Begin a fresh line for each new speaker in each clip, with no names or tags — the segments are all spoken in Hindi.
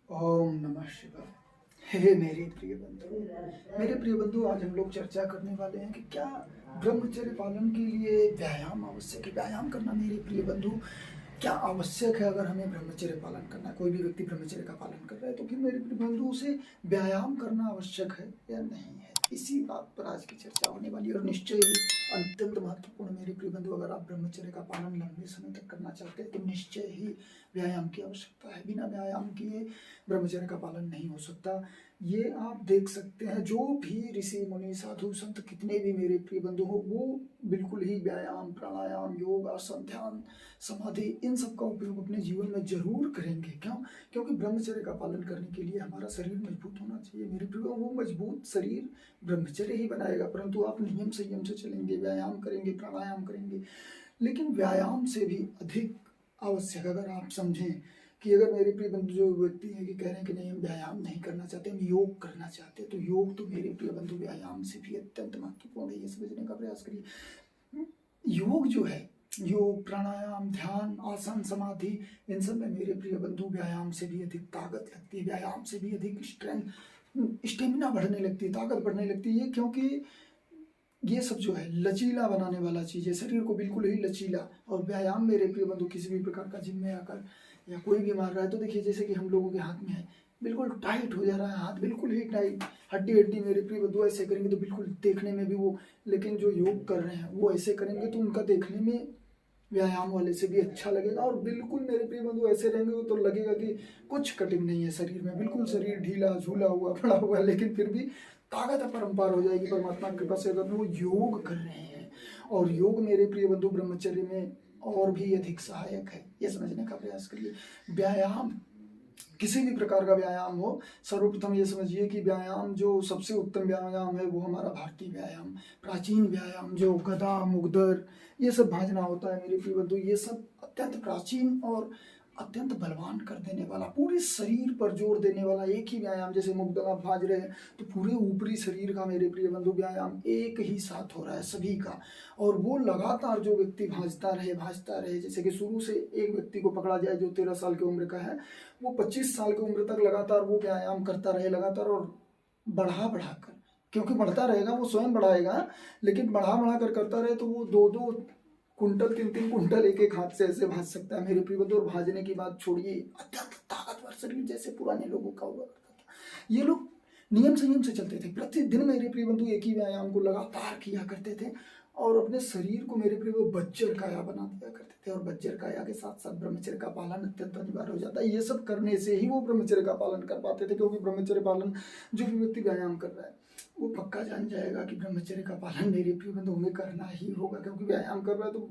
ओम नमः शिवाय। हे मेरे प्रिय बंधु, आज हम लोग चर्चा करने वाले हैं कि क्या ब्रह्मचर्य पालन के लिए व्यायाम आवश्यक है। व्यायाम करना मेरे प्रिय बंधु क्या आवश्यक है। अगर हमें ब्रह्मचर्य पालन करना है, कोई भी व्यक्ति ब्रह्मचर्य का पालन कर रहा है, तो फिर मेरे प्रिय बंधु उसे व्यायाम करना आवश्यक है या नहीं है। इसी बात पर आज की चर्चा होने वाली है और निश्चय ही अत्यंत महत्वपूर्ण मेरे प्रिय बंधु। अगर आप ब्रह्मचर्य का पालन लंबे समय तक करना चाहते हैं तो निश्चय ही व्यायाम की आवश्यकता है। बिना व्यायाम किए ब्रह्मचर्य का पालन नहीं हो सकता। ये आप देख सकते हैं, जो भी ऋषि मुनि साधु संत कितने भी मेरे प्रिय बंधु हो, वो बिल्कुल ही व्यायाम, प्राणायाम, योग, आसन, ध्यान, समाधि इन सब का उपयोग अपने जीवन में जरूर करेंगे। क्यों? क्योंकि ब्रह्मचर्य का पालन करने के लिए हमारा शरीर मजबूत होना चाहिए मेरे प्रिय। वो मजबूत शरीर ब्रह्मचर्य ही बनाएगा, परंतु आप नियम संयम से चलेंगे, व्यायाम करेंगे, प्राणायाम करेंगे। लेकिन व्यायाम से भी अधिक आवश्यक, अगर आप समझें कि अगर मेरे प्रिय बंधु जो व्यक्ति है कि कह रहे हैं कि नहीं हम व्यायाम नहीं करना चाहते, हम योग करना चाहते हैं, तो योग तो मेरे प्रिय बंधु व्यायाम से भी अत्यंत महत्वपूर्ण है। ये समझने का प्रयास करिए। योग जो है, योग, प्राणायाम, ध्यान, आसन, समाधि, इन सब में मेरे प्रिय बंधु व्यायाम से भी अधिक ताकत लगती है, व्यायाम से भी अधिक स्टेमिना बढ़ने लगती है, ताकत बढ़ने लगती है। क्योंकि ये सब जो है लचीला बनाने वाला चीज़ है, शरीर को बिल्कुल ही लचीला। और व्यायाम मेरे प्रिय बंधु किसी भी प्रकार का जिम में आकर या कोई भी मार रहा है तो देखिए, जैसे कि हम लोगों के हाथ में है, बिल्कुल टाइट हो जा रहा है हाथ, बिल्कुल ही टाइट, हड्डी हड्डी। मेरे प्रिय बंधु ऐसे करेंगे तो बिल्कुल देखने में भी वो, लेकिन जो योग कर रहे हैं वो ऐसे करेंगे तो उनका देखने में व्यायाम वाले से भी अच्छा लगेगा। और बिल्कुल मेरे प्रिय बंधु ऐसे रहेंगे तो लगेगा कि कुछ कटिंग नहीं है शरीर में, बिल्कुल शरीर ढीला झूला हुआ पड़ा हुआ है, लेकिन फिर भी ताकत अपरंपार हो जाएगी परमात्मा की कृपा से, अगर वो योग कर रहे हैं। और योग मेरे प्रिय बंधु ब्रह्मचर्य में और भी अधिक सहायक है, ये समझने का प्रयास करिए। व्यायाम, किसी भी प्रकार का व्यायाम हो, सर्वप्रथम ये समझिए कि व्यायाम जो सबसे उत्तम व्यायाम है वो हमारा भारतीय व्यायाम, प्राचीन व्यायाम, जो गदा, मुगदर, ये सब भांजना होता है मेरे प्रिय बंधु, ये सब अत्यंत प्राचीन और अत्यंत बलवान कर देने वाला, पूरे शरीर पर जोर देने वाला एक ही व्यायाम। जैसे मुगदर आप भाज रहे हैं तो पूरे ऊपरी शरीर का मेरे प्रिय बंधु व्यायाम एक ही साथ हो रहा है सभी का। और वो लगातार जो व्यक्ति भाजता रहे, जैसे कि शुरू से एक व्यक्ति को पकड़ा जाए जो 13 साल की उम्र का है, वो 25 साल की उम्र तक लगातार वो व्यायाम करता रहे लगातार, और बढ़ा कर, क्योंकि बढ़ता रहेगा, वो स्वयं बढ़ाएगा, लेकिन बढ़ा कर करता रहे तो वो 2-2 कुंटल, 3-3 कुंटल एक एक हाथ से ऐसे भाज सकता है मेरे प्रिय बंधु। और भाजने की बात छोड़िए, अत्यंत ताकतवर शरीर जैसे पुराने लोगों का हुआ करता था। ये लोग नियम संयम से चलते थे, प्रतिदिन मेरे प्रिय बंधु एक ही व्यायाम को लगातार किया करते थे और अपने शरीर को मेरे प्रिय वज्र काया बना दिया करते थे। और वज्र काया के साथ साथ ब्रह्मचर्य का पालन अत्यंत अनिवार्य हो जाता है। ये सब करने से ही वो ब्रह्मचर्य का पालन कर पाते थे, क्योंकि ब्रह्मचर्य पालन जो भी व्यक्ति व्यायाम कर रहा है वो पक्का जान जाएगा कि ब्रह्मचर्य का पालन मेरे प्रिय बंधु हमें करना ही होगा, क्योंकि व्यायाम कर रहा है तो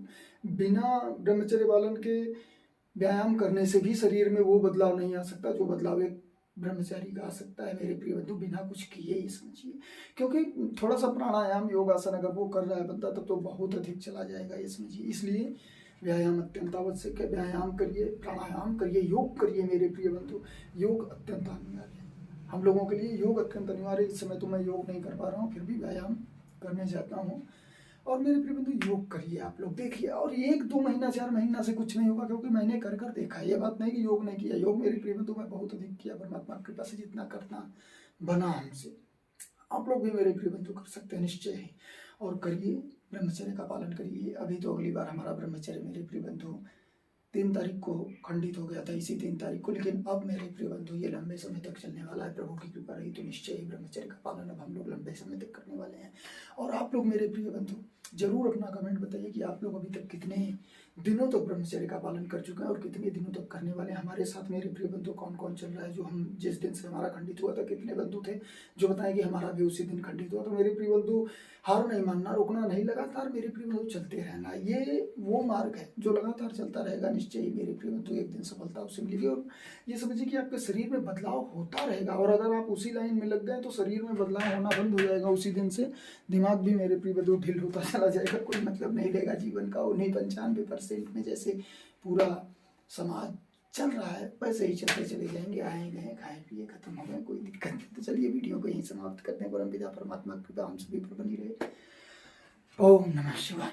बिना ब्रह्मचर्य पालन के व्यायाम करने से भी शरीर में वो बदलाव नहीं आ सकता जो बदलाव एक ब्रह्मचारी का आ सकता है मेरे प्रिय बंधु, बिना कुछ किए ही समझिए। क्योंकि थोड़ा सा प्राणायाम, योग, आसन अगर वो कर रहा है बंदा तब तो बहुत अधिक चला जाएगा, ये समझिए। इसलिए व्यायाम अत्यंत आवश्यक है। व्यायाम करिए, प्राणायाम करिए, योग करिए मेरे प्रिय बंधु। योग अत्यंत अनिवार्य है हम लोगों के लिए, योग अत्यंत अनिवार्य है। इस समय तो मैं योग नहीं कर पा रहा हूँ, फिर भी व्यायाम करने जाता हूँ। और मेरे प्रिय बंधु योग करिए, आप लोग देखिए, और 1-2 महीना 4 महीना से कुछ नहीं होगा, क्योंकि मैंने कर देखा है। ये बात नहीं कि योग नहीं किया, योग मेरे प्रिय बंधु मैं बहुत अधिक किया, परमात्मा की कृपा से जितना करना बना हमसे। आप लोग भी मेरे प्रिय बंधु कर सकते हैं निश्चय ही, और करिए, ब्रह्मचर्य का पालन करिए। अभी तो अगली बार हमारा ब्रह्मचर्य मेरे प्रिय बंधु 3 तारीख को खंडित हो गया था, इसी 3 तारीख को, लेकिन अब मेरे प्रिय बंधु ये लंबे समय तक चलने वाला है। प्रभु की कृपा रही तो निश्चय ही ब्रह्मचर्य का पालन अब हम लोग लंबे समय तक करने वाले हैं। और आप लोग मेरे प्रिय बंधु जरूर अपना कमेंट बताइए कि आप लोग अभी तक कितने दिनों तक ब्रह्मचर्य का पालन कर चुके हैं और कितने दिनों तक करने वाले हैं। हमारे साथ मेरे प्रिय बंधु कौन कौन चल रहा है, जो हम जिस दिन से हमारा खंडित हुआ था, कितने बंधु थे जो बताएं कि हमारा भी उसी दिन खंडित हुआ। तो मेरे प्रिय बंधु हार नहीं मानना, रुकना नहीं, लगातार मेरे प्रिय बंधु चलते रहना। ये वो मार्ग है जो लगातार चलता रहेगा, निश्चय ही मेरे प्रिय बंधु एक दिन सफलता उसे मिलेगी। और ये समझिए कि आपके शरीर में बदलाव होता रहेगा, और अगर आप उसी लाइन में लग गए तो शरीर में बदलाव होना बंद हो जाएगा उसी दिन से। दिमाग भी मेरे प्रिय बंधु ढील होता चला जाएगा, कोई मतलब नहीं रहेगा जीवन का। उन्हीं 95% में जैसे पूरा समाज चल रहा है वैसे ही चलते चले जाएंगे, आए गए, खाए पिए, खत्म हो गए, कोई दिक्कत नहीं। तो चलिए वीडियो को यहीं समाप्त करते हैं। परम पिता परमात्मा की कृपा हम सभी पर बनी रहे। ओम नमः शिवाय।